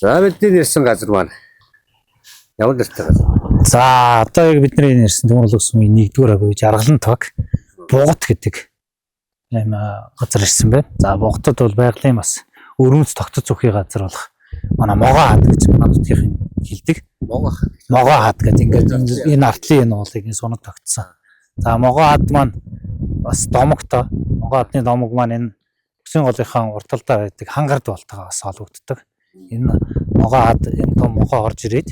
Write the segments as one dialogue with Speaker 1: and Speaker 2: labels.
Speaker 1: За бидний ирсэн газар маань ямар нэртэй газар?
Speaker 2: За одоо яг бидний ирсэн Төмөрлөг сумын 1-р агуу Жаргалан тог Бугат гэдэг ийм газар ирсэн байна. За Бугатад бол байгалийн бас өрөөмц тогтцол зүхий газар болох манай Могоо хаад гэж манай нутгийн хэлдэг. Могоо хаад гэдэг ингээд энэ артлын энэ уулыг сунаг тогтсон. За Могоо хаад маань бас домогтой. Могоо хаадны домог маань энэ Өксийн голынхаа урталдаа байдаг хангард болтойгоо бас холбогддог. Энэ Могоо хаад энэ том могоо орж ирээд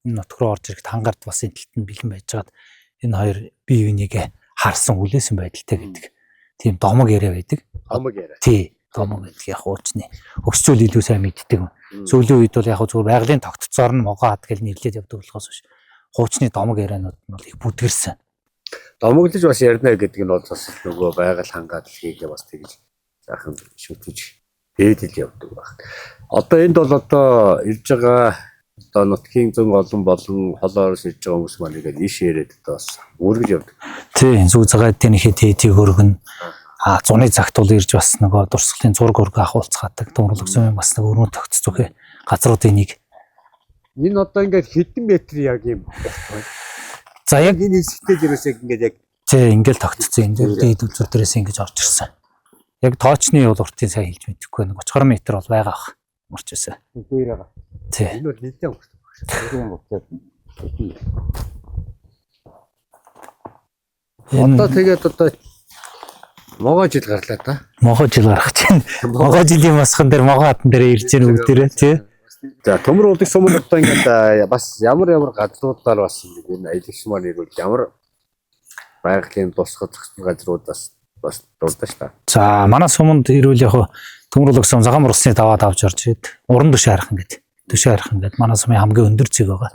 Speaker 2: энэ нутг руу орж ирэхэд хангард бас энэ талд нь бэлэн байжгаад энэ хоёр бие биенийгээ харсан үлээсэн байдалтай гэдэг. Тийм домог яриа байдаг.
Speaker 1: Домог яриа.
Speaker 2: Тий, домог гэдэг яг уучны. Өксчүүл илүү сайн мэддэг. Сүүлийн үед бол яг зүгээр байгалийн тогтцоор нь Могоо хаад гэж нэрлээд явдаг болохоос биш. Хуучны домог ярианууд нь бол их бүдгэрсэн.
Speaker 1: Домоглож бас ярина гэдэг нь бол бас нөгөө байгаль хангаад хийгээ бас тэгж заахан шүтэж дээдэл явдаг баг. Одоо энд бол одоо ирж байгаа одоо нутгийн зүүн олон болон холоороос ирж байгаа хүмүүс маань ингээд ийш яриад одоо бас үргэлж явдаг.
Speaker 2: Тий, зүг цагаатын ихэд тэтийг өргөн зуны цагт бол ирж бас нөгөө дурсгалын зураг өргө ахуулцгаадаг. Төмөрлөг сумын бас нэг өрнө тогтц зүхээ газруудын нэг.
Speaker 1: Энэ одоо ингээд хэдэн метр яг юм байна.
Speaker 2: За яг
Speaker 1: энэ хэсэгтэй дээрээс яг ингээд яг
Speaker 2: тий ингээд тогтцсон. Энэ дээд үзүүр дээрээс ингэж орж ирсэн. Яг тоочны бол уртын сайн хэлж мэдэхгүй нэг 30 метр бол байгаа ах. Орч ирсэн.
Speaker 1: дээр байгаа.
Speaker 2: Тий.
Speaker 1: Энэ бол нэлээд өнгөрсөн багш. Одоо тэгээд одоо Могоо жил гарлаа та.
Speaker 2: Могоо жил гарах чинь. Могоо жилийн масхан дээр Могоо хатан дээр ирж гэнэ бүгдээрээ тий.
Speaker 1: За Төмөр улсын сумын одоо ингээд бас ямар газруудаар бас энэ аялагч маань ирвэл ямар байгалийн тусгай зохицол газруудаас бас дурдсан ш та.
Speaker 2: За манай суманд ирвэл яг Төмөрлөг сум Цагаан Бурсны даваад авч орж ирээд уран дөш хайрхан гэдэг. Дөш хайрхан гэдэг манай сумын хамгийн өндөр зэг байгаа.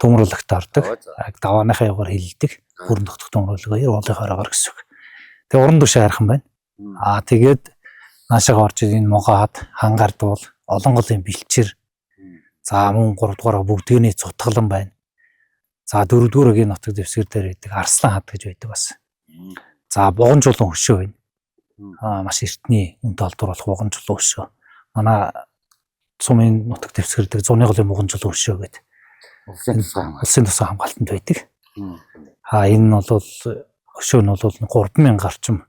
Speaker 2: Төмөрлөгт ордог. Яг давааныхаа яваар хилдэг. Бүрэн тогтох Төмөрлөгөө уулын хорогоор гэсэн үг. Тэгээ уран дөш хайрхан байна. Тэгээд наашаа орж ирээд энэ Могоо хаад хангард бол олон голын бэлчээр. За мөн 3 дугаараа бүгдгний цутгалан байна. За 4 дугааргийн нутаг дэвсгэр дээр байдаг Арслан хад гэж байдаг бас. За Буган жуулан хөшөө байна. Маш эртний үнэтэй олдвор болох Буган жуулан хөшөө. Манай сумын нутаг дэвсгэр дээр зуны голын Буган жуулан хөшөө гэдэг. Улсын тусгай хамгаалтанд байдаг. Энэ нь бол хөшөө нь бол 3000 гарчим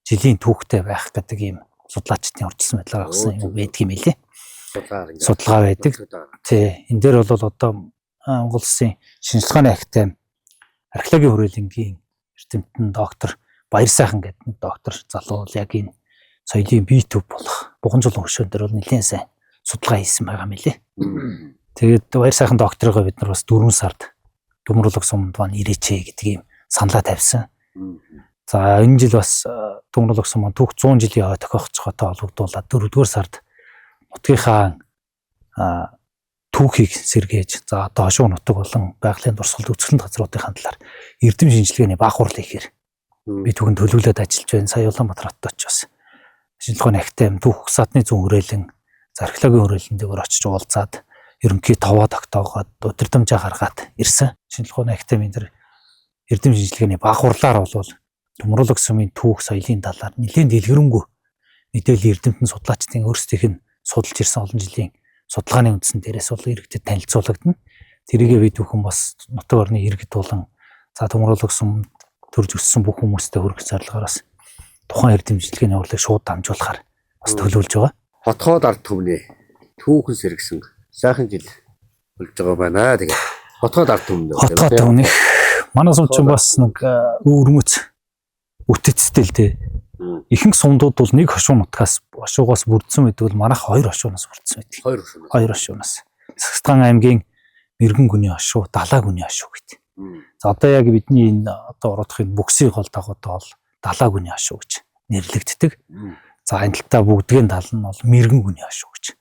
Speaker 2: жилийн түүхтэй байх гэдэг ийм судлаачдын орчилсан байдлаар гаргасан юм байдаг юм лээ. Судалгаа байдаг. Тий. Энэ дээр бол одоо Монгол Улсын шинжилгээний агттай археологийн хүрээлэнгийн эрдэмтэн доктор Баяр сайхан гэдэг нэг доктор залуу бол яг энэ соёлын бие төв болох Буган жуулан хөшөөн дээр бол нэлээд сайн судалгаа хийсэн байгаа мэлээ. Тэгээд Баяр сайхан докторыгоо бид нар бас 4 сард Төмөрлөг сумд маань ирээч гэдэг ийм саналаа тавьсан. За энэ жил бас Төмөрлөг сум маань түүх 100 жилийн тохиолцохтой холбогдуулаад 4-р сард нутгийнхаа түүхийг сэргээж за одоо хошуу нутаг болон байгалийн дурсгалд үзэсгэлэнт газруудын талаар эрдэм шинжилгээний баг хурал хийхээр би түүхэн төлөвлөд ажиллаж байна. Сая Улаанбаатар хотод очиж шинжилгээний агттай түүх садны зүүн хүрээлэн археологийн хүрээлэн дээр очиж уулзаад ерөнхий товоо тогтоогоод удирдамжаа гаргаад ирсэн. Шинжилгээний агттай энэ эрдэм шинжилгээний баг хурлаар бол Төмөрлөг сумын түүх соёлын талаар нэлээд дэлгэрэнгүй мэдээлэл эрдэмтэн судлаачдын өөрсдийнх нь судалж ирсэн олон жилийн судалгааны үндсэн дээрээс бол иргэдэд танилцуулагдана. Тэрийгээ бид бүхэн бас нутаг орны иргэд болон за Төмөрлөг сумд төрж өссөн бүх хүмүүстэй хүргэх зорилгоороос тухайн эрдэм шинжилгээний урлагийг шууд дамжуулахаар бас төлөвлөж байгаа.
Speaker 1: Хотгоод ард түмний түүхэн сэргсэн сайхан жил болж байгаа байна. Тэгээд хотгоод ард түмний.
Speaker 2: Хотгоод түмний манай сум чинь бас нэг өвөрмөц үтцтэй л дээ. Ихэнх сумдууд бол нэг хошуугаас бүрдсэн байдаг бол манайх 2 хошуунаас бүрдсэн байдаг. 2 хошуунаас. Сагсгаан аймгийн Мэргэн гүний хошуу, Далаа гүний хошуу гэдэг. За одоо яг бидний энэ одоо ородохын бүксийн гол дагуудаа бол Далаа гүний хошуу гэж нэрлэгддэг. За энэ талтаа бүгдгийн тал нь бол Мэргэн гүний хошуу гэж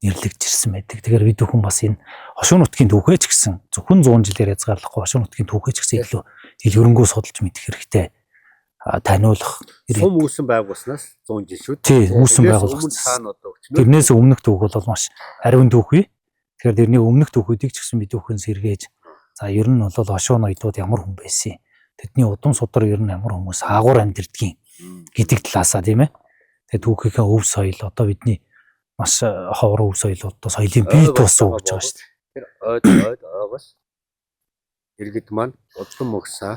Speaker 2: нэрлэгдэж ирсэн байдаг. Тэгэхээр бид бүхэн бас энэ хошуу нутгийн түүхээ ч гэсэн зөвхөн 100 жилээр язгаарлахгүй хошуу нутгийн түүхээ ч гэсэн илүү дэлгэрэнгүй судалж мэдэх хэрэгтэй. Таниулах
Speaker 1: сум үүсэн байгуулснаас 100 жил шүү.
Speaker 2: Тий, үүсэн байгуулсан. Тэрнээс өмнөх түүх бол маш ариун түүх бий. Тэгэхээр тэрний өмнөх түүхүүдийг ч гэсэн бид бүхэн сэргээж за ер нь бол хошуу ноёдууд ямар хүн байсан. Тэдний удам судар ер нь ямар хүмүүс аагуур амьдэрдгийн гэдэг талаасаа тийм ээ. Тэгээ түүхийнхээ өв соёл одоо бидний маш ховор өв соёлууд соёлын бие тусуу гэж байгаа шүү дээ.
Speaker 1: Тэр бас иргэд маань удлан мөгсөө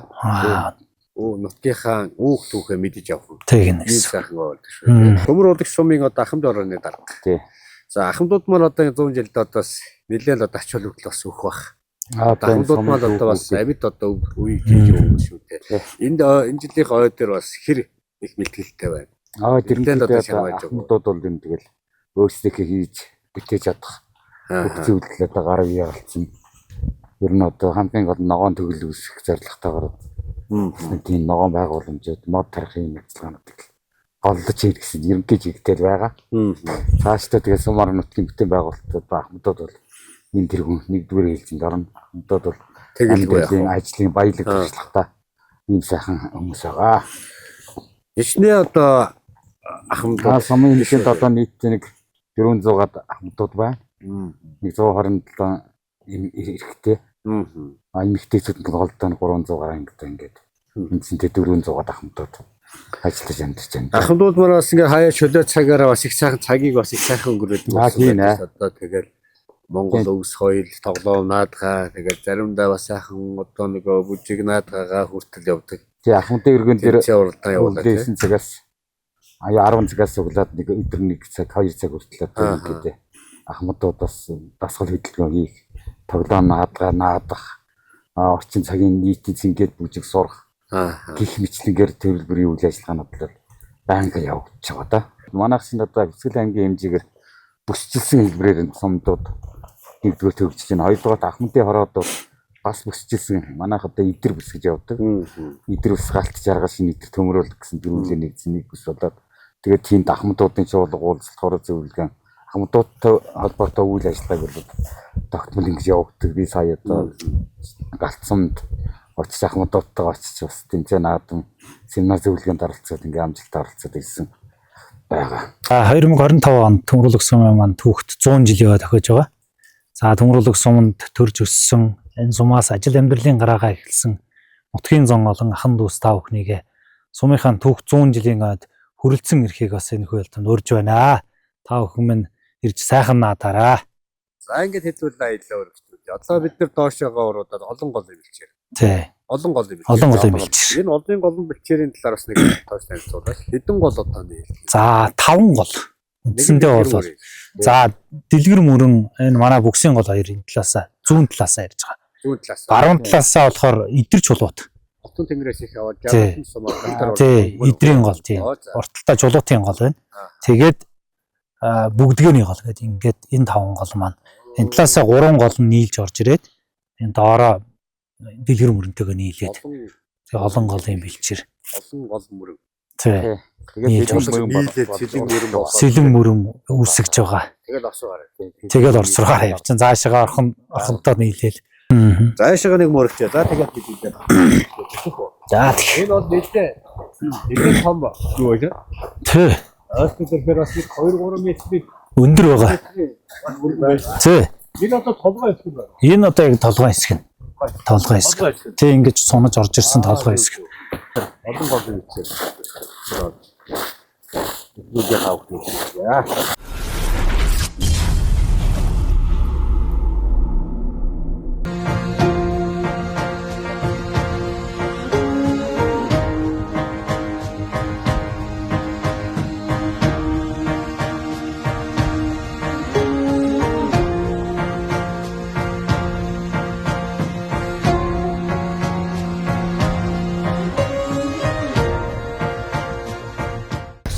Speaker 1: нутгийнхаа үүх түүхээ мэдэж явах.
Speaker 2: Тэг нэг
Speaker 1: сайхан болдог шүү. Төмөр улагч сумын одоо ахмад орооны дарга.
Speaker 2: Тий.
Speaker 1: За ахмадууд маань одоо 100 жилд одоо бас нэлээд одоо ач холбогдол бас өөх бах. Ахмадууд маань одоо бас амьд одоо үе хийж өгнө шүү дээ. Энэ жилийн ой дээр бас хэр их бэлтгэлтэй байна.
Speaker 3: Тэрнээ одоо ахмадууд бол юм тэгэл өөрсдөө хийж бүтээж чадах бүх зүйлээ одоо гараа яалтсан. Ер нь одоо хамгийн гол ногоон төгөл үүсгэх зорилготойгоор тийм ногоон байгууламжууд мод тарихын ажиллагаануудыг голлож хийх гэсэн ерөнхий чиглэлээр байгаа. Цаашдаа тэгээд сумаар нутгийн бүтээн байгуулалтууд ахмадууд бол энэ тэргүүн нэгдүгээр хэлцэнд орно. Ахмадууд бол тэгэлгүй ажлын баялаг туршлагатай ийм сайхан хүмүүс байгаа.
Speaker 1: Ичнээ одоо ахмадууд
Speaker 3: сумын хэлэхэд одоо нийтдээ нэг 400-аад ахмадууд байна. 127 эрэгтэй. Эмэгтэйчүүд нь голдоо 300 гаруй ингээд үндсэндээ 400-аад ахмадууд ажиллаж амьдарч байна.
Speaker 1: Ахмадууд мараас ингээ хаяа чөлөө цагаараа бас их сайхан цагийг бас их сайхан өнгөрөөдөг. Одоо тэгэл Монгол өвс соёл тоглоом наадгаа тэгэл заримдаа бас сайхан одоо нөгөө бүжиг наадгаагаа хүртэл явдаг.
Speaker 3: Тий ахмадын өргөн дээр
Speaker 1: уралдаан явуулаад
Speaker 3: байсан цагаас 10 цагаас өглөөд нэг өдөр 1 цаг 2 цаг хүртэл гэдэг. Ахмадууд бас дасгал хөдөлгөөн хийх, тоглоом наадах, орчин цагийн нийтийн зингээд бүжиг сурах гих мэтлэнгээр төрөлбөрийн үйл ажиллагаанууд бол байнга явагдаж байгаа да. Манайхын одоо Эцэг аймгийн хэмжээгээр бүсчилсэн хэлбэрээр сумдууд нэгдүгээр төгсөж байна. Хоёрдугаар ахмадын хороод бас бүсчилсэн. Манайх одоо идэр бүс гэж явдаг. Идэр бүс галт жаргал шинэ идэр төмөрөөлөх гэсэн дөрвөлээ нэгдсэн нэг бүс болоод тэгээд тийм ахмадуудын чуулга уулзалт хороо зөвлөгөө ахмадуудтай холбоотой үйл ажиллагааг бол тогтмол ингэж явагддаг. Би сая одоо галтсамд очиж ахмадуудтайгаа очиж бас тэмцээн наадам семинар зөвлөгөөнд оролцоод ингээм амжилттай оролцоод ирсэн байгаа.
Speaker 2: 2025 онд Төмөр улаг сумын маань түүхт 100 жилийн тохиож байгаа. За Төмөр улаг суманд төрж өссөн энэ сумаас ажил амьдралын гараагаа эхэлсэн нутгийн зон олон ахан дүүс та бүхнийгээ сумынхаа түүх 100 жилийн ойд хүрэлцэн ирэхийг бас энэ хөвөлтөнд урьж байна. Та бүхэн минь ирж сайхан наадаараа.
Speaker 1: За ингээд хэлбэл аяллаа өргөжлөө. Одоо бид нар доошоогоо уруудаад олон гол бэлчээр.
Speaker 2: Тий.
Speaker 1: Олон гол бэлчээр.
Speaker 2: Олон гол бэлчээр.
Speaker 1: Энэ олон гол бэлчээрийн талаар бас нэг тооч танилцуулаач. Хэдэн гол одоо нэ?
Speaker 2: За 5 гол. Үндсэндээ бол за дэлгэр мөрөн энэ манай бүксийн гол хоёрын талаасаа зүүн талаасаа ярьж байгаа.
Speaker 1: Зүүн талаас.
Speaker 2: Баруун талаасаа болохоор идэр чулуут.
Speaker 1: Хотын тэнгэрээс их аваад жаалтын сумаар гантар.
Speaker 2: Тий, идрийн гол тий. Урталтаа чулуутын гол байна. Тэгээд бүгдгээний гол гэдэг ингээд энэ 5 гол маань энэ талаасаа 3 гол нь нийлж орж ирээд энэ доороо дэлгэр мөрөнтэйгээ нийлээд тэгээ олон голын бэлчээр
Speaker 1: олон гол мөрөв.
Speaker 2: Тий.
Speaker 1: Тэгээд
Speaker 2: сэлэн мөрөн үүсгэж байгаа.
Speaker 1: тэгээд орсоо гараа.
Speaker 2: Тэгээд орсроо явчихсан. Цаашаа орхомтой нийлээл.
Speaker 1: Цаашаа нэг мөрөгчээ. За тэгээд хэлээ.
Speaker 2: За
Speaker 1: энэ бол нэлээд том юу вэ?
Speaker 2: Тий.
Speaker 1: Өөрөөр бас 2-3 метрийн
Speaker 2: өндөр байгаа. Тий.
Speaker 1: Энэ одоо толгой хэсэг байна.
Speaker 2: Энэ одоо яг толгой хэсэг нь. Толгой хэсэг. Тий ингэж сунаж орж ирсэн толгой хэсэг.
Speaker 1: Олон гол хэсэг. Нүгэ хавх яа.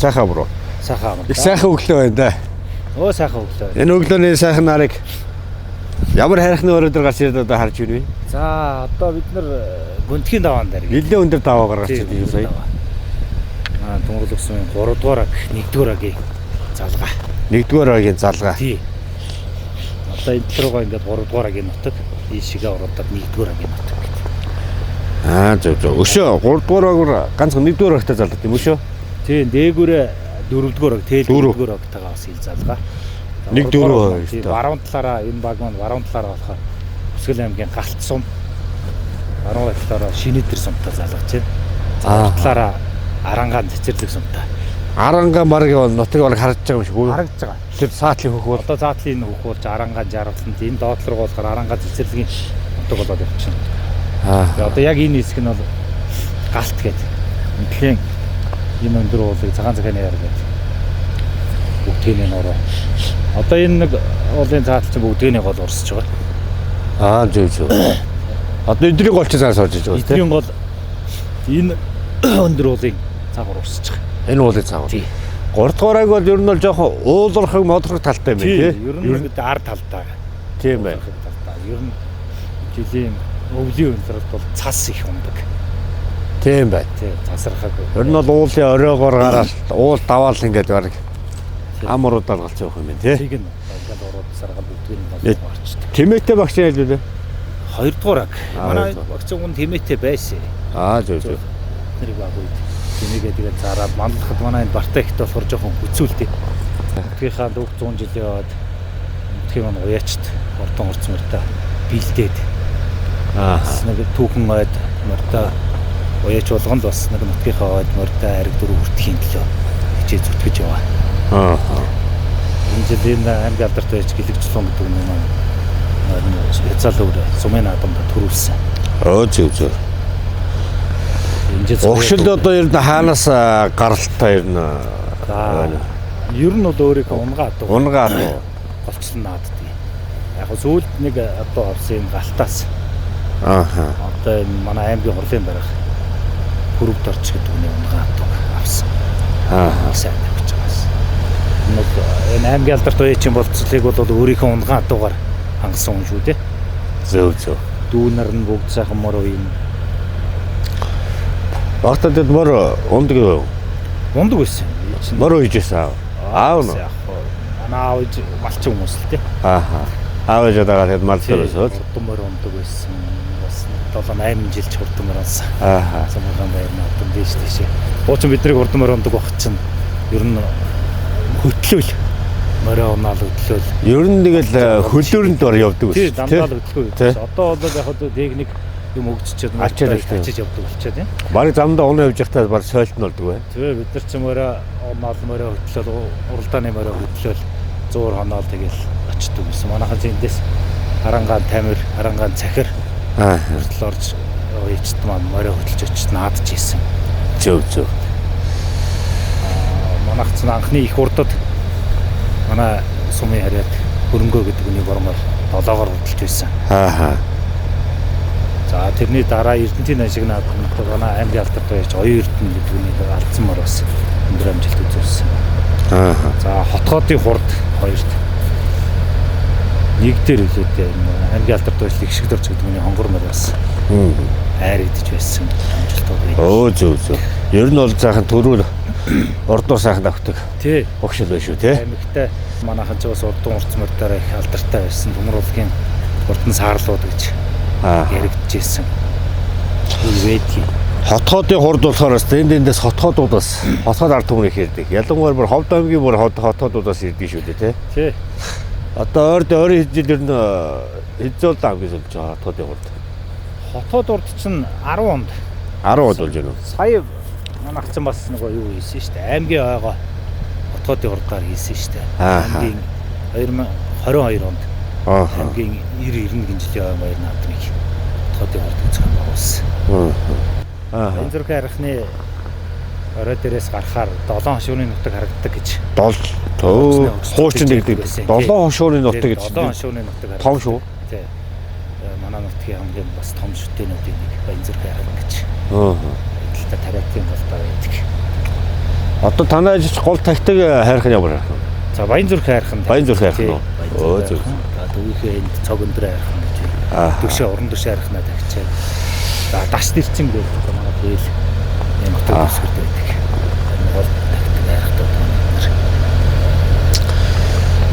Speaker 1: Сайхан бро.
Speaker 2: Сайхан.
Speaker 1: Их сайхан өглөө байна да.
Speaker 2: Оо сайхан өглөө.
Speaker 1: Энэ өглөөний сайхан нарыг ямар хайрхны өрөөдөр гарч ирээд одоо харж байна вэ?
Speaker 2: За одоо бид нар гүнтгийн даваан дээр.
Speaker 1: Нилээ өндөр даваа гаргаж ирсэн сая.
Speaker 2: Төмөр улаг сумын 3 дугаар 1-р агийн залгаа.
Speaker 1: 1-р агийн залгаа.
Speaker 2: Тий. Одоо энэ руугаа ингээд 3 дугаар агийн нутаг, ийшээгээ ороод 1-р агийн нутаг.
Speaker 1: Зөв. Өшөө 3 дугаар ганцхан 1-р агтаа залгаад юм өшөө.
Speaker 2: Тий, дээгүүрээ 4-р аг, тэгэл 4-р агтайгаа бас хил залгаа.
Speaker 1: 1-4.
Speaker 2: Баруун талаараа энэ баг маань баруун талаараа болохоор Өсгөл аймгийн галт сум. Баруун талаараа Шинэдэр сумтай залгаж байна. За талаараа Арангаан цэцэрлэг сумтай
Speaker 1: Аранга маргийн нутгийг бол харагдаж байгаа юм шиг үү?
Speaker 2: Харагдаж байгаа.
Speaker 1: Тэр саатлын хөх бол
Speaker 2: Одоо заатлийн хөх болж арангаа жаргалсан. Энэ доотлог болохоор арангаа цэцэрлэгийн нутаг болоод явчихна. Тэгээ одоо яг энэ хэсэг нь бол галт гэдэг. Нэгэн энэ өндөр уулыг цагаан захааны яар гэдэг. Бүгдгийн нуруу. Одоо энэ нэг уулын заатал чинь бүгдгийн гол урсж байгаа.
Speaker 1: Зөв. Одоо эдний гол чи цаас орж иж байгаа тийм.
Speaker 2: Эдний гол энэ өндөр уулын цагаар урсж байгаа.
Speaker 1: Энэ уулын цагаар. 3 дугаарыг бол ер нь бол жоохон уулархаг модрох талтай юм тийм.
Speaker 2: Ер нь ард талтай.
Speaker 1: Тийм бай.
Speaker 2: Ер нь жилийн өвлийн өндрөлд бол цас их ундаг.
Speaker 1: Тийм бай.
Speaker 2: Тийм цасархаг.
Speaker 1: Ер нь бол уулын оройгоор гараад уул даваал ингээд бараг амрууд алгалж явах юм байна тий.
Speaker 2: Тийг нь ингээд урууд сарга бүгдийг нь болчихсон.
Speaker 1: Тэмээтэй багш хэлбэлээ.
Speaker 2: 2 дугаар аг. Манай багцын хүн тэмээтэй байсан.
Speaker 1: Зөв.
Speaker 2: Тэрийг баг үед тэмээгээ тэгээд зараад мандахад манай энэ Барта ихт болохоор жоохон хүцүүлтэй. Тэрхээ луг 100 жилийн яваад тэр маань уяачт ордон урц мөртөө бэлдээд. Нэг түүхэн ойд мөртөө уяач болгон л бас нэг нутгийнхаа ойд мөртөө ариг дөрөв хүртэхийн төлөө хичээ зүтгэж яваа. Энэ жилийн аймаг алдарт байж гэлэгчлэн гэдэг нь маань специал өөр сумын адамд төрүүлсэн.
Speaker 1: Зөв. Огшилд одоо ер нь хаанаас гаралтай ер нь
Speaker 2: бол өөрийнхөө унгаад голчлон нааддаг. Яг зөвлөлд нэг одоо авсан галтаас. Одоо энэ манай аймгийн хурлын дарга хөрөвд орч гэдэг үний унгаад авсан. Сайн тавьж байгаас. Энэ аймгийн алдарт уяачин болцлыг бол өөрийнхөө унгаагаар хангасан юм шүү дээ.
Speaker 1: Зөв.
Speaker 2: Дүүнэр нь бүгд сайхан мороо юм.
Speaker 1: Багтаад мөр ундаг юу?
Speaker 2: Ундаг байсан.
Speaker 1: Мөр үйжсэн аав нь.
Speaker 2: Манай аав малчин хүмүүс л тий.
Speaker 1: Аав жадагаа хэд мал төрөөсөө.
Speaker 2: Мөр ундаг байсан. Бас 7-8 жил ч хурдан мөрөөс. Самхан байрны хурдан дээш. Уучин бидний хурдан мөр ундаг байх чинь ер нь хөтлөөл. Мороо унаал хөтлөөл.
Speaker 1: Ер нь тэгэл хөлөөрөнд ор явдаг байсан.
Speaker 2: Тий, дандаа л хөтлөхгүй. Одоо бол яг одоо техник юм өгччихэд
Speaker 1: ачиж
Speaker 2: явдаг болчиход тийм.
Speaker 1: Бараг замдаа унаа явж байхдаа баг сойлт нь болдог бай.
Speaker 2: Тэгээ бид нар ч мороо унаал мороо хөтлөөл уралдааны мороо хөтлөөл 100 хоноол тэгэл очдөг гэсэн. Манайхан эндээс Арангаан Тамир, Арангаан Цахир хүртэл орж уяачт маань мороо хөтлж очиж наадж ийсэн.
Speaker 1: Зөв.
Speaker 2: Манайх ч анхны их урдад манай сумын хараад хөрөнгөө гэдэг үнийг бормоор 7-оор хөтлж байсан. За тэрний дараа Эрдэнтийн ашигнаад манай аймгийн алдарт байж оюун эрдэнэ гэдэг үнийг алдсан мөр бас өндөр амжилт үзүүлсэн. За хотгоодын хурд 2-т. Нэг дээр үлээдээ аймгийн алдарт байж их шиг дорж гэдэг үний хонгор мөр бас хайр идэж байсан амжилтууд.
Speaker 1: Зөв. Ер нь бол заахан төрүүл ордоор сайхан давтдаг.
Speaker 2: Тий.
Speaker 1: Огшил байх шүү тий.
Speaker 2: Аймагтай манайхан ч бас урдсан урц мөртөөр их алдартай байсан. Төмөрөлгийн урдан саарлууд гэж яригдчихсэн. Үеэдий.
Speaker 1: Хотгоодын хурд болохоор эндээс хотгоодуудаас хотгоод ард түмнийг хэрдэг. Ялангуяа бүр Ховд аймгийн бүр хотгоодуудаас ирдэг шүү дээ
Speaker 2: тий.
Speaker 1: Одоо ойрын жил ер нь хэзээ л аймгийн болж байгаа хотгоодын хурд.
Speaker 2: Хотгоод урд чинь 10 онд.
Speaker 1: 10 онд болж байна уу?
Speaker 2: Сая манайх ч бас нэг юу хийсэн шүү дээ. Аймгийн ойгоо хотгоодын хурдаар хийсэн шүү дээ. Аймгийн 2022 онд. Аймгийн 90 жилийн ойн баяр наадмыг хотгоодын хурд үзэх байгуулсан. Энэ зэрэг харихны орой дээрээс гарахаар 7 хошууны нутаг харагддаг гэж.
Speaker 1: Хуучин гэдэг 7 хошууны нутаг гэж.
Speaker 2: 7 хошууны нутаг харагддаг.
Speaker 1: Том шүү.
Speaker 2: Тий. Манай нутгийн хамгийн бас том шүтэнүүдийн нэг энэ зэрэг харах гэж. Эдэлтэй тариатын болтой байдаг.
Speaker 1: Одоо танай ажиж гол тагтыг хайрах нь ямар харах вэ?
Speaker 2: За Баянзүрх хайрах нь.
Speaker 1: Баянзүрх хайрах нь.
Speaker 2: Зөв. Дүүхээ энд цог өндөр хайрах нь гэж. Төвшөө уран дэвш хайрахнаа тагчаа. За даш дэлчин гэдэг манай хэл юм төсгөрд байдаг. Гол тагтыг хайрахтай байна.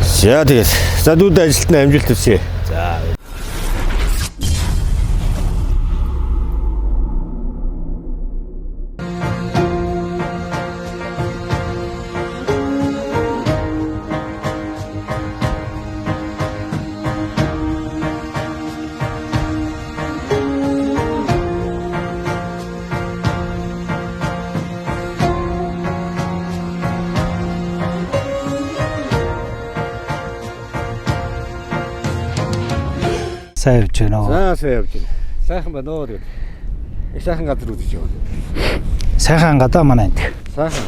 Speaker 1: За тэгээд за дүүд ажилтны амжилт хүсье.
Speaker 2: За Сайн явж байна уу?
Speaker 1: За сайн явж байна. Сайхан байна уу тэгээд. Их сайхан газар үзэж яваа.
Speaker 2: Сайхан гадаа манай энд.
Speaker 1: Сайхан.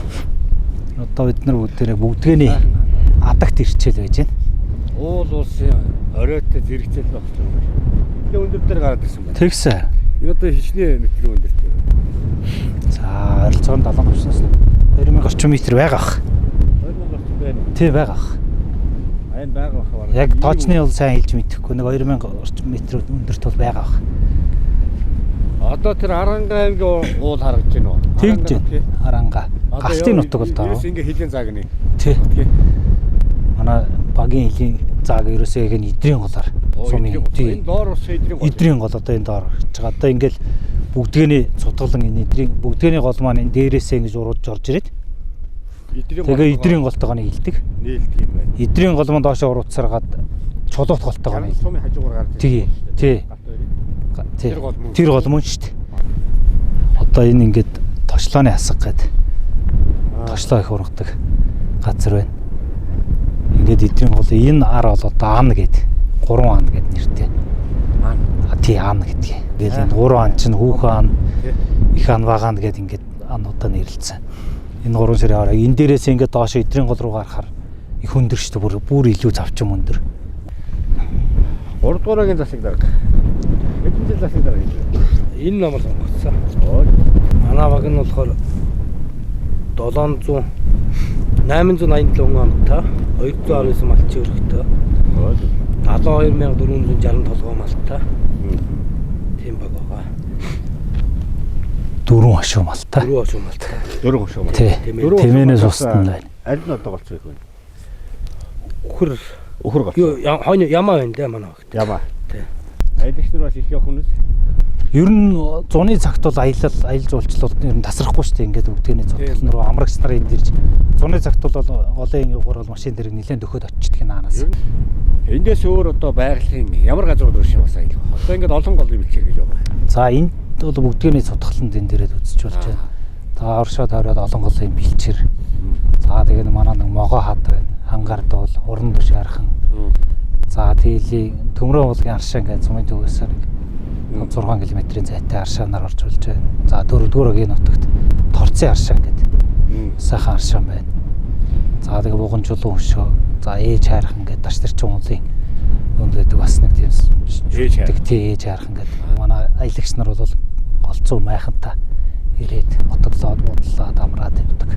Speaker 2: Одоо бид нар бүгдгээний адагт ирчээл байж байна.
Speaker 1: Уул улсын оройтой зэрэгцэл багч юм. Тэгээ өндөр дээр гараад ирсэн байна.
Speaker 2: Тэгсэн.
Speaker 1: Энэ одоо хичнээн метрийн өндөртэй.
Speaker 2: За ойролцоогоор 70-30-аас 2000 орчим метр байгаа ах.
Speaker 1: 2000 орчим байна.
Speaker 2: Тий байгаа ах.
Speaker 1: Айн байгаа бахаар.
Speaker 2: Яг тоочны бол сайн хэлж мэдэхгүй нэг 2000 орчим метр өндөрт бол байгаа ах.
Speaker 1: Одоо тэр Аранга аймгийн уул харагдаж байна уу?
Speaker 2: Тэгж байна. Аранга. Галтын нутаг бол даа.
Speaker 1: Ерөөс ингээ хилийн заагны.
Speaker 2: Тий. Манай багийн хилийн зааг ерөөсөө яг эдрийн голоор сумын
Speaker 1: энэ доор ус эдрийн гол.
Speaker 2: эдрийн гол одоо энэ доор гэж байгаа. Одоо ингээл бүгдгээний цутгалан энэ эдрийн бүгдгээний гол маань энэ дээрээсээ ингэж урууж орж ирээд тэгээ эдрийн голтойгоо нийлдэг.
Speaker 1: Нийлдэг юм байна.
Speaker 2: Эдрийн гол маань доошоо урууцсаар гад чулуут голтойгоо нийлдэг.
Speaker 1: Сумын хажуугаар гарч.
Speaker 2: Тий. Тэр гол мөн шүү дээ. Одоо энэ ингээд тошлооны хасаг гэдэг. Тошлоо их ургадаг газар байна. Ингээд эдрийн гол энэ ар бол одоо ан гэдэг. 3 ан гэдэг нэртэй.
Speaker 1: Ан.
Speaker 2: Тий ан гэдгийг. Ингээд энэ 3 ан чинь хүүхэн ан, их ан багаан гэдэг ингээд ануудаа нэрлэлсэн. Энэ 3 сарын хараа энэ дээрээс ингээд доош эдрийн гол руу гарахаар их өндөр шүү дээ. Бүр илүү завчим өндөр.
Speaker 1: 3 дугаарагийн засаг дарга. Хэдэн жил засаг дарга хийж байна?
Speaker 4: Энэ номер сонгогдсон. Манай баг нь болохоор 887 онд та 219 малчин өргөтэй. 72460 толгой малтай. Тийм баг байгаа.
Speaker 2: 4 хошуу малтай.
Speaker 4: 4 хошуу малтай.
Speaker 1: 4 хошуу мал.
Speaker 2: Тий. Тэмээнээс устсан байна.
Speaker 1: Аль нь одоо голцоо их вэ?
Speaker 4: Өхөр
Speaker 1: Өхөр
Speaker 4: юу
Speaker 1: голцоо.
Speaker 4: хойно ямаа байна дээ манай багт.
Speaker 1: Ямаа.
Speaker 4: Тий.
Speaker 1: Айлгч нар бас их явах хүнээс.
Speaker 2: Ер нь зуны цагт бол аялал жуулчлал ер нь тасрахгүй шүү дээ. Ингээд бүгдний цогцол руу амрагч нар энд ирж зуны цагт бол голын юугаар бол машин дээр нэлээд дөхөд очдөг наанаас.
Speaker 1: Эндээс өөр одоо байгалийн ямар газар руу шивээс аялах. Одоо ингээд олон гол бэлчээр гэж байгаа.
Speaker 2: За энд бол бүгдний цогцолд энэ дээрээ үзэж болж байна. За оршоо тойроод олон голын бэлчээр. За тэгээд манай нэг могоо хад байна. Хангард бол уран дөш хархан. За тийлийн төмрөө уулгийн аршаа ингээд сумын төвөөсөө 6 км-ийн зайтай аршаанаар орж болж байна. За 4-р нутагт торцын аршаа гэдэг. Сайхан аршаа байна. За тэгээ буган чулуун өшөө. За ээж хайрхан гэдэг даш төрчин уулын өнд гэдэг бас нэг тийм ээж хайрхан гэдэг. Манай аялагч нар бол голцоо майхантай ирээд ботглоод бодлоод амраад явдаг.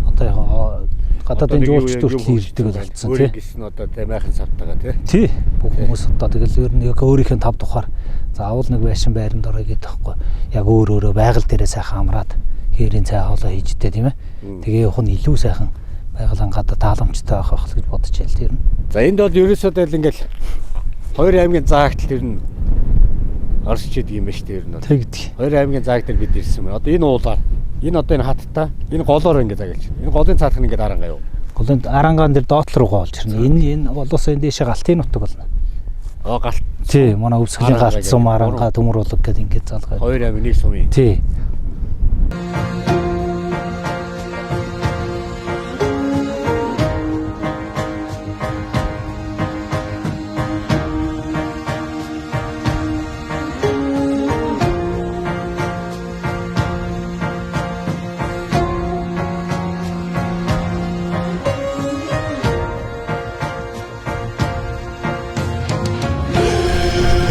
Speaker 2: Одоо яг гадаадын жуулчд хүртэл ирдэг л болсон тий.
Speaker 1: Гэсэн одоо тэ майхан савтагаа тий.
Speaker 2: Тий. Бүх хүмүүс одоо тэгэл ер нь яг өөрийнх нь 5 тухаар заавал нэг байшин байранд орё гэдэг таахгүй. Яг өөрөө байгаль дээрээ сайхан амраад хээрийн цай хоолоо хийжтэй тийм ээ. Тэгээ явах нь илүү сайхан байгалийн гадаа тааламжтай байх байх гэж бодож байл тэр нь.
Speaker 1: За энд бол ерөөсөө л ингээл 2 аймгийн заагт л ер нь оршиж идэг юм ба шүү дээ ер нь.
Speaker 2: Тэгдэг.
Speaker 1: 2 аймгийн зааг дээр бид ирсэн байна. Одоо энэ уулаар энэ одоо энэ хаттай энэ голоор ингэ загалж байна. Энэ голын цаатах нь ингэ арангаа юу?
Speaker 2: Голын арангаан дээр доотлол руугаа олж ирнэ. Энэ болоосоо энэ дэше галтын нутаг болно.
Speaker 1: Галт.
Speaker 2: Тий, манай өвсгөлийн галт сум арангаа төмөр улаг гэдэг ингэ залгаа.
Speaker 1: 2 аймгийн нэг сумын.
Speaker 2: Тий.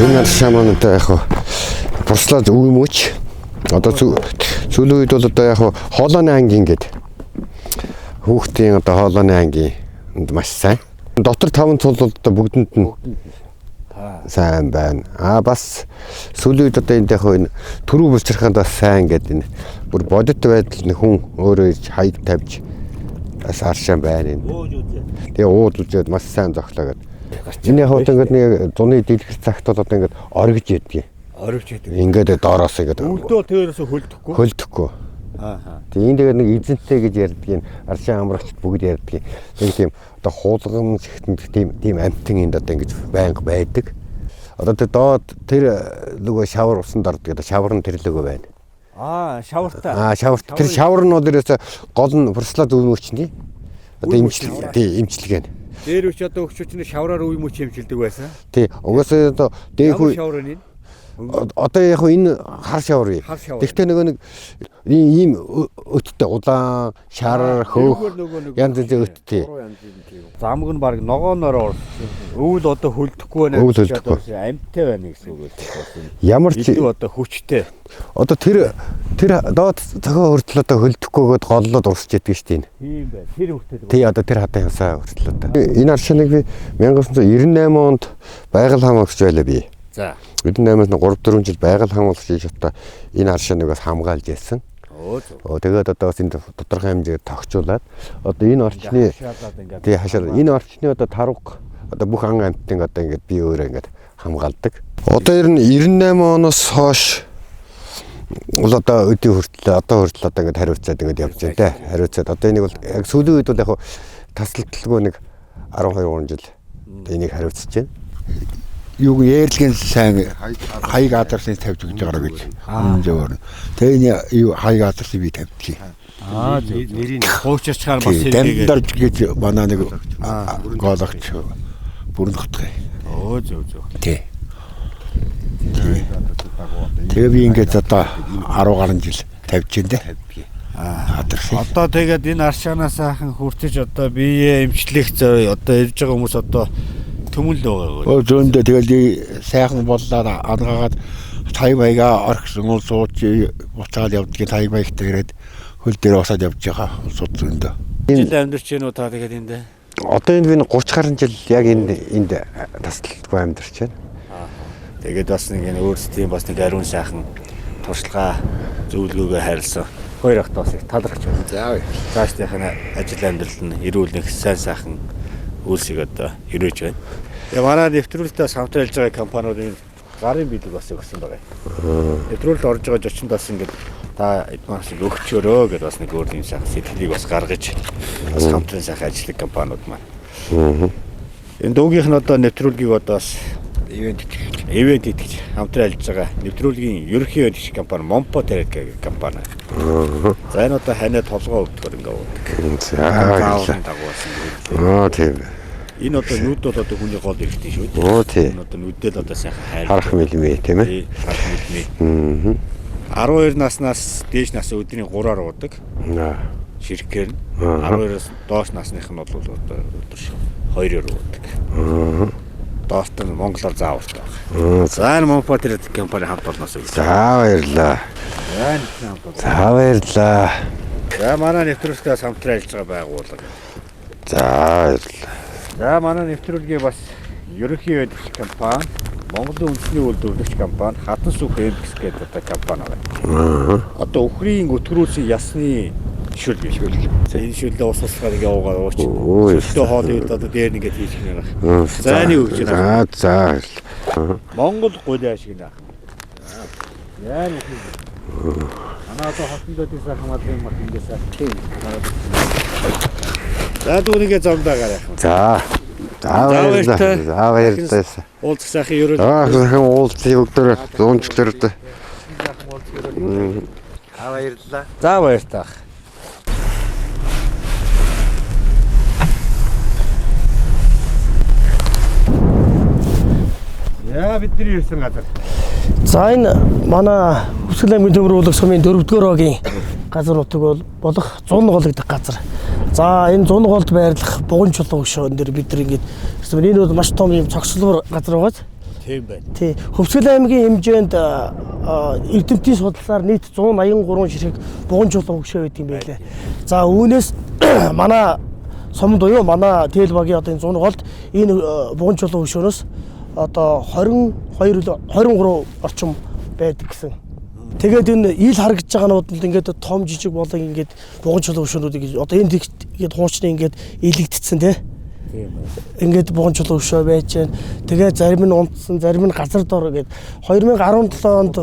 Speaker 5: Энэ аршаа маань одоо яг бурслаад өг юм ууч. Одоо сүүлийн үед бол одоо яг хоолойны ангийн гээд хүүхдийн одоо хоолойны ангийн маш сайн. Дотор 5 цул бол одоо бүгдэнд нь сайн байна. Бас сүүлийн үед одоо энэ яг энэ төрүү булчирханд бас сайн гэдэг энэ бүр бодит байдал нь хүн өөрөө хайд тавьж бас аршаа байна энэ. Тэгээ ууд үзээд маш сайн зоглоо гэдэг. Энэ яг одоо ингээд нэг зуны дэлгэр цагт бол одоо ингээд оргиж ядгийг.
Speaker 1: Оргиж яддаг.
Speaker 5: Ингээд доороос ингээд
Speaker 1: өлдөө тэрөөсөө хөлдөхгүй.
Speaker 5: Хөлдөхгүй. Тэгээ энэ дээр нэг эзэнтэй гэж ярьдгийг аршаа амрагчд бүгд ярьдгийг. Нэг тийм одоо хуулган зэгтэнд тийм амтэн энд одоо ингэж байнга байдаг. Одоо тэр доод тэр нөгөө шавар усанд ордог. Шавар нь тэр лөгөө байна.
Speaker 1: Шавартай.
Speaker 5: Шаварт. Тэр шавар нь бол ерөөсө гол нь фурслаад өвмөчний. Одоо имчилгээ.
Speaker 1: Дээр үч одоо өгчөчний шавраар үе мөч хэмжилдэг байсан.
Speaker 5: Тий. Угаасаа одоо дээх
Speaker 1: Ямар
Speaker 5: үе
Speaker 1: шавар нь?
Speaker 5: одоо яг энэ хар шавар. Тэгтээ нөгөө нэг ийм өттэй улаан, шар, хөөх янз бүрийн өттэй.
Speaker 1: Замг нь баг ногооноор орсон. Өвөл одоо хөлдөхгүй байна гэж одоо амьттай байна гэсэн үг байсан.
Speaker 5: Ямар ч
Speaker 1: одоо хүчтэй.
Speaker 5: одоо тэр доод цохоо хүртэл одоо хөлдөхгүйгээд голлоод урсч яддаг шүү дээ.
Speaker 1: Тийм байна. Тэр хүртэл.
Speaker 5: Тий одоо тэр хатан явсаа хүртэл одоо. Энэ аршиныг би 1998 онд байгаль хамгаалагч байлаа би.
Speaker 1: За.
Speaker 5: 98-аас 3-4 жил байгаль хамгаалагч хийж одоо энэ аршиныг бас хамгаалж яасан. Тэгээд одоо бас энэ тодорхой хэмжээгээр тогтчуулаад одоо энэ орчны тий хашаад энэ орчны одоо тарга одоо бүх ан амьтдын одоо ингээд би өөрөө ингээд хамгаалдаг. Одоо ер нь 98 оноос хойш одоо өдөө хүртэл одоо ингээд хариуцаад ингээд явж байна те. Хариуцаад одоо энийг бол яг сүүлийн үед бол яг таслалтлгүй нэг 12 3 жил энийг хариуцж байна.
Speaker 6: Юу ярьлагын сайн хаяг адарсыг тавьж өгч байгаа гэж. Зөвөр. Тэгээ юу хаяг адарсыг би тавьчих.
Speaker 1: Нэрийг хуучирчаар бас
Speaker 6: хэлээгээд. Дамдарч гэж манай нэг гоологч бүрнөхтэй.
Speaker 1: Зөв.
Speaker 6: Тий. Тэгээ би ингээд одоо 10 гаруй жил тавьж байна те. Адарсыг.
Speaker 1: Одоо тэгээд энэ аршаанаас ахын хүртэж одоо бие эмчлэх одоо ирж байгаа хүмүүс одоо төмөл байгаа.
Speaker 6: Зөндөө тэгэл сайхан боллоо ангаагаад тай байга орхсон уу сууч буцаад явдгийг тай байгтай ирээд хөл дээр босоод явж байгаа суд зөндөө.
Speaker 1: Жил амьдарч гэнэ үү та тэгээд энд.
Speaker 5: Одоо энэ би 30 гаруй жил яг энд таслалгүй амьдарч байна.
Speaker 1: Тэгээд бас нэг энэ өөрсдийн бас нэг ариун сайхан туршлага зөвлөгөөгөө харилсан. Хоёр ахтаас их талархаж байна. За. Цаашдынх нь ажил амьдрал нь эрүүл нэг сайн сайхан үйлсийг одоо өрөөж байна. Тэгээ манай нэвтрүүлэлтэд хамтран ажиллаж байгаа компаниудын гарын биелэг бас өгсөн байгаа. Нэвтрүүлэлд орж байгаа зочинд бас ингээд та эдмаас өгчөөрөө гэдээ бас нэг өөр юм сайхан сэтгэлийг бас гаргаж бас хамтран сайхан ажиллах компаниуд маань. Энэ дуугийнх нь одоо нэвтрүүлгийг одоо бас ивент гэж хамтран ажиллаж байгаа нэвтрүүлгийн ерөнхий editing компани Mompo Terek гэх компани. За энэ одоо ханаа толгоо өгдөгөр ингээ уудаг.
Speaker 5: За. Тийм.
Speaker 1: Энэ одоо нүд бол одоо хүний гол хэрэгтэй шүү дээ. Энэ одоо нүдэл одоо сайхан
Speaker 5: харах мэлмээ тийм ээ.
Speaker 1: Харах мэлмээ. 12 наснаас дээш нас өдрийн 3-аар уудаг. Ширхгээр нь 12-оос доош насных нь бол одоо өдөр шиг 2-оор уудаг. Доорт нь монголоор заавартай байна. За энэ Mompo Terek компани хамт олноос үү.
Speaker 5: За баярлаа. За баярлаа.
Speaker 1: За манай нэвтрүүлгээс хамтран ажиллаж байгаа байгууллага.
Speaker 5: За баярлаа.
Speaker 1: За манай нэвтрүүлгийн бас ерөнхий editing компани, Монголын үндэсний үйлдвэрлэгч компани Хатан сүх MX гэдэг одоо компани байна. Одоо өхрийн өтгөрүүлсэн ясны шүл. За энэ шүлдээ ус усгаар ингээ уугаа ууч. Шүлдээ хоолыг одоо дээр нэгээд хийх юм байна. За энийг өгч байна.
Speaker 5: За.
Speaker 1: Монгол гуйлаа шиг наа. Яа нэг. Манай одоо хотондоо сайхан мадрын машингээс тийм. За дүүнийгээ зомдаагаар яах вэ?
Speaker 5: За. За баярлалаа.
Speaker 1: Уулзах сайхан ерөөл.
Speaker 5: Сайхан уулзах өгдөр зуунчлэр дэ.
Speaker 1: Баярлалаа. За баярлалаа. Яа бидний ирсэн газар.
Speaker 4: За энэ манай Хүсгэл аймгийн төмөр уулах сумын 4-р огийн газар нутаг болох Зун голгдох газар. За энэ Зун голд байрлах Буган чулуу гүшүүн дээр бид нар ингээд энэ бол маш том юм цогцлбор газар байгаа.
Speaker 1: Тийм байна.
Speaker 4: Тий. Хүсгэл аймгийн хэмжээнд эрдэмтдийн судалсаар нийт 183 ширхэг Буган чулуу гүшүү байт юм байлээ. За үүнээс манай сумд буюу манай тэл багийн одоо энэ Зун голд энэ Буган чулуу гүшүүнөөс одоо 23 орчим байдаг гэсэн. Тэгээд энэ ил харагдж байгаанууд нь ингээд том жижиг болон ингээд буган чулуу өшөөнүүдийг одоо энэ ингээд хуучны ингээд илэгдсэн тий. Ингээд буган чулуу өшөө байж байна. Тэгээд зарим нь унтсан, зарим нь газар дор гээд 2017 онд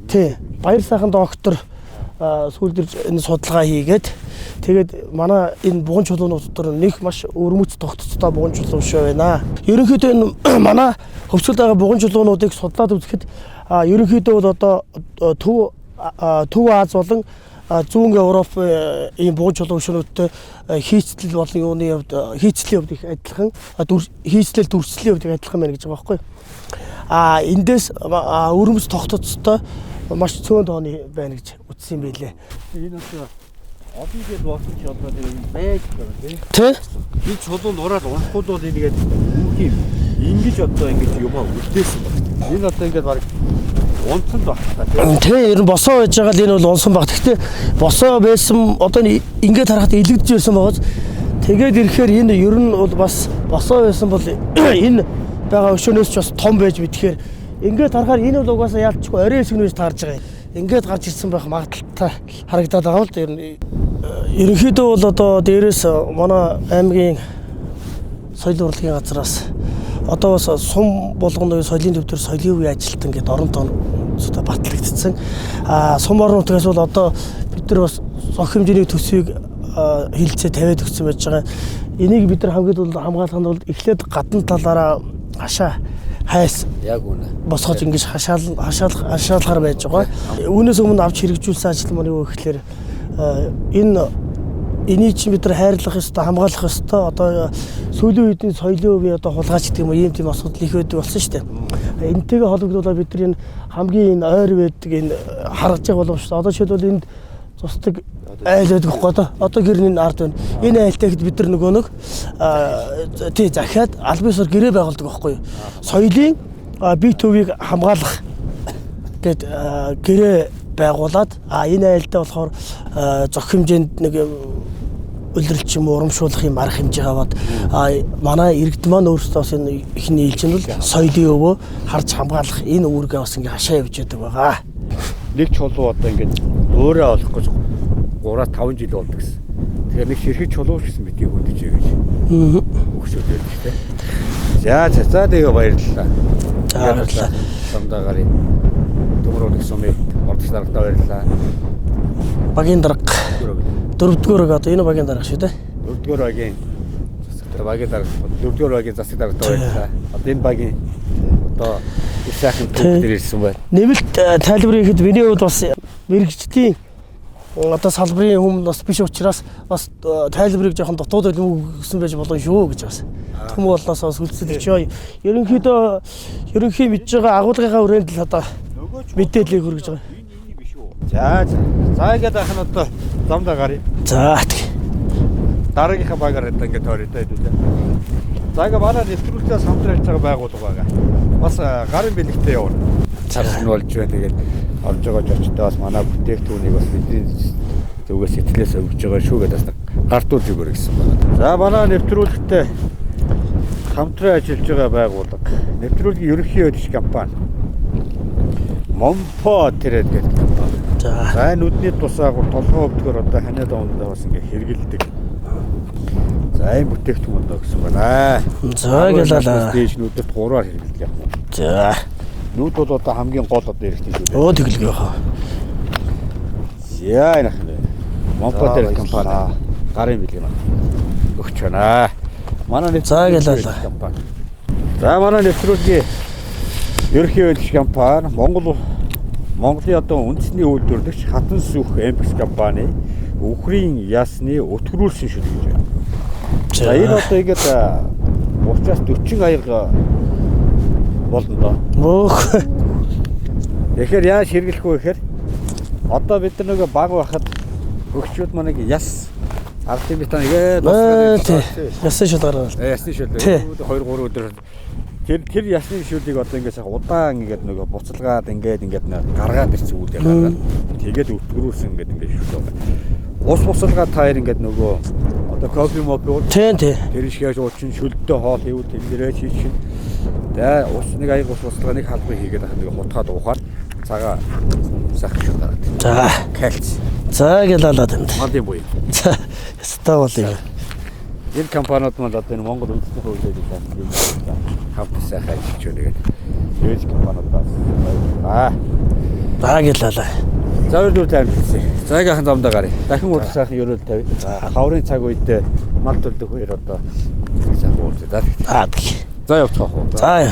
Speaker 4: тий Баяр сайхан доктор сүүлдэр энэ судалгаа хийгээд тэгээд манай энэ буган чулуунууд дотор нэг маш өрмөц тогтцтой буган чулуу өшөө байна. Ерөнхийдөө энэ манай хөвсгөл байгаа буган чулуунуудыг судлаад үзэхэд ерөнхийдөө бол одоо Төв Аз болон зүүн Европ ийм бууж чулуушнуудтай хийцлэл болон юуны хувьд хийцлийн хувьд их адилхан хийцлэл дүрслийн хувьд адилхан байна гэж байгаа байхгүй. Эндээс өрөмс тогтоцтой маш цөөн тооны байна гэж үзсэн юм билээ.
Speaker 1: Энэ одоо олон жил болсон ч одоо байж байгаа тийм.
Speaker 4: Тэ?
Speaker 1: Би чулуунд ураад унахгүй бол энийгээд бүх юм ингэж одоо ингэж юмаа үлдээсэн байна. Энэ одоо ингэж баг унтсан баг та тийм.
Speaker 4: Тэ ер нь босоо байж байгаа л энэ бол унсан баг. Гэхдээ босоо байсан одоо ингээд харахад илэгдэж ирсэн байгааз тэгээд ирэхээр энэ ер нь бол бас босоо байсан бол энэ байгаа өшөөнөөс ч бас том байж мэдхээр ингээд харахаар энэ бол угаасаа яалтчгүй орой хэсгнээс таарж байгаа юм. Ингээд гарч ирсэн байх магадaltaй харагдаад байгаа л да ер нь. Ерөнхийдөө бол одоо дээрээс манай аймгийн соёлын урлагийн газраас одоо бас сум болгоны соёлын төв төр соёлын үе ажилтан гэдэг орон тооцоо батлагдсан. Сум орон нутгаас бол одоо бид нар бас зох хэмжээний төсвийг хилцээ тавиад өгсөн байж байгаа. Энийг бид нар хамгийн түрүүнд хамгаалах нь бол эхлээд гадна талаараа хашаа хайс
Speaker 1: Яг үнэ.
Speaker 4: босгож ингэж хашаалахаар байж байгаа. Үүнээс өмнө авч хэрэгжүүлсэн ажил маань юу гэхээр энийг чинь бид нар хайрлах ёстой, хамгаалах ёстой. Одоо сүүлийн үеийн соёлын үеийн одоо хулгайч гэдэг юм уу ийм тийм асуудал их байдаг болсон шүү дээ. Энтэйгээ холбогдуулаад бид нар энэ хамгийн энэ ойр байдаг энэ харагдж байгаа болов шүү дээ. Одоо жишээлбэл энд цусдаг айл байдаг байхгүй одоо гэрний ард байна. Энэ айлтайд бид нар нөгөө нэг тий захиад албан ёсоор гэрээ байгуулдаг байхгүй юу. Соёлын бие төвийг хамгаалах гэд гэрээ байгуулад энэ айлтай болохоор зөх хэмжээнд нэг үлрэлч юм урамшуулах юм арга хэмжээ аваад манай иргэд маань өөрсдөө бас энэ их нийлж нь бол соёлын өвөө харж хамгаалах энэ үүргээ бас ингээ хашаа явж яадаг байгаа.
Speaker 1: Нэг чулуу одоо ингээд өөрөө олохгүй 3-5 жил болдог гэсэн. Тэгэхээр нэг ширхэг чулуу гэсэн битгий хөдөж гэж. Өгсөд байдаг шүү дээ. За тэгээ баярлалаа.
Speaker 4: Баярлалаа.
Speaker 1: Самдагарын төмөрөг сумын ордос дарагтаа баярлалаа.
Speaker 4: Багийн дарга 4-р одоо энэ багийн дарга шүү дээ.
Speaker 1: 4-р багийн багийн дарга 4-р багийн засаг дарагтаа баярлалаа. Одоо энэ багийн одоо их сайхан төвдөр ирсэн байна.
Speaker 4: Нэмэлт тайлбар хийхэд миний хувьд бас мэрэгчдийн одоо салбарын хүмүүс бас биш учраас бас тайлбарыг жоохон дутуудад өгсөн байж болов шүү гэж бас. Түм болноос бас үлдсэлж. Ерөнхий мэдж байгаа агуулгынхаа хүрээнд л одоо мэдээллийг хүргэж байгаа.
Speaker 1: За ингээд ахын одоо замдаа гарыг.
Speaker 4: За тийм.
Speaker 1: Дараагийнхаа багаар ингээд тойртой хэдүүлээ. За ингээд манай нэвтрүүлгээс хамтран хийж байгаа байгууллага байгаа. Бас гарын бэлэгтэй явна. Царс нь болж байна. Тэгээд орж байгаа жочтой бас манай бүтээгдэхүүнийг бас бидний зүгээс сэтгэлээс өгж байгаа шүү гэдэг бас гартуулж өгөр гэсэн байна. За манай нэвтрүүлэгтээ хамтран ажиллаж байгаа байгууллага нэвтрүүлгийн ерөнхий ödöч компани Момпо тэрэд гэдэг компани. За нүдний тусаагаар толгой өвдгөр одоо ханиад ондоо бас ингээ хэрэгэлдэг. За энэ бүтээгдэхүүн доо гэсэн байна.
Speaker 4: За гэлээ.
Speaker 1: Дээш нүдэд 3-аар хэрэгэлдэг юм.
Speaker 4: За.
Speaker 1: Нүд бол одоо хамгийн гол одоо эрэгтэй шүү дээ.
Speaker 4: Өө тэгэлгүй хаа.
Speaker 1: Яа энэ хэ. Момпо тэрэд компани гарын билэг маань өгч байна. Манай
Speaker 4: нэвтрүүлгийн
Speaker 1: компани. За манай нэвтрүүлгийн ерөнхий ödöч компани Монголын одоо үндэсний үйлдвэрлэгч Хатан сүх Эмпекс компани Үхрийн ясны өтгөрүүлсэн шүлгэж байна. За энэ одоо ингээд 30-40 аяга болно доо. Тэгэхээр яаж хэрэглэх вэ гэхээр одоо бид нар нөгөө баг байхад өгчүүд манайг яс ардын битан игээд
Speaker 4: ясны шулгаар.
Speaker 1: Ясны шүлэг 2-3 өдөр тэр ясны шүлгийг одоо ингээд сайхан удаан ингээд нөгөө буцалгаад ингээд гаргаад ирсэн үүдээ гаргаад тэгээд өтгөрүүлсэн ингээд шүлэг байна. Ус буцалгаад таяр ингээд нөгөө одоо кофе мопи
Speaker 4: тэр
Speaker 1: ишгээж уучин шүлдтэй хоол хийвэл тэндэрээ хийчин. Тэгээ ус нэг аяг ус буцалгааныг халбар хийгээд ахын нөгөө хутгаад уухаар цагаа сайхан шүлэг гараад.
Speaker 4: За
Speaker 1: кальц.
Speaker 4: За гэлээ тэнд.
Speaker 1: Малын буй.
Speaker 4: За ястаа бол юм.
Speaker 1: Энэ компаниуд маань одоо энэ Монгол үндэсний хуулийг хамт сайхан ажиллаж байна гэдэг. Ээж компаниудаас
Speaker 4: За гэлээ.
Speaker 1: За өргөл таймлсан. За яг ахын замдаа гарыг. Дахин урд сайхан өрөөл тавь. За хаврын цаг үед мал төлдөг хоёр одоо сайхан уулзаа. За явцгаах уу.
Speaker 4: За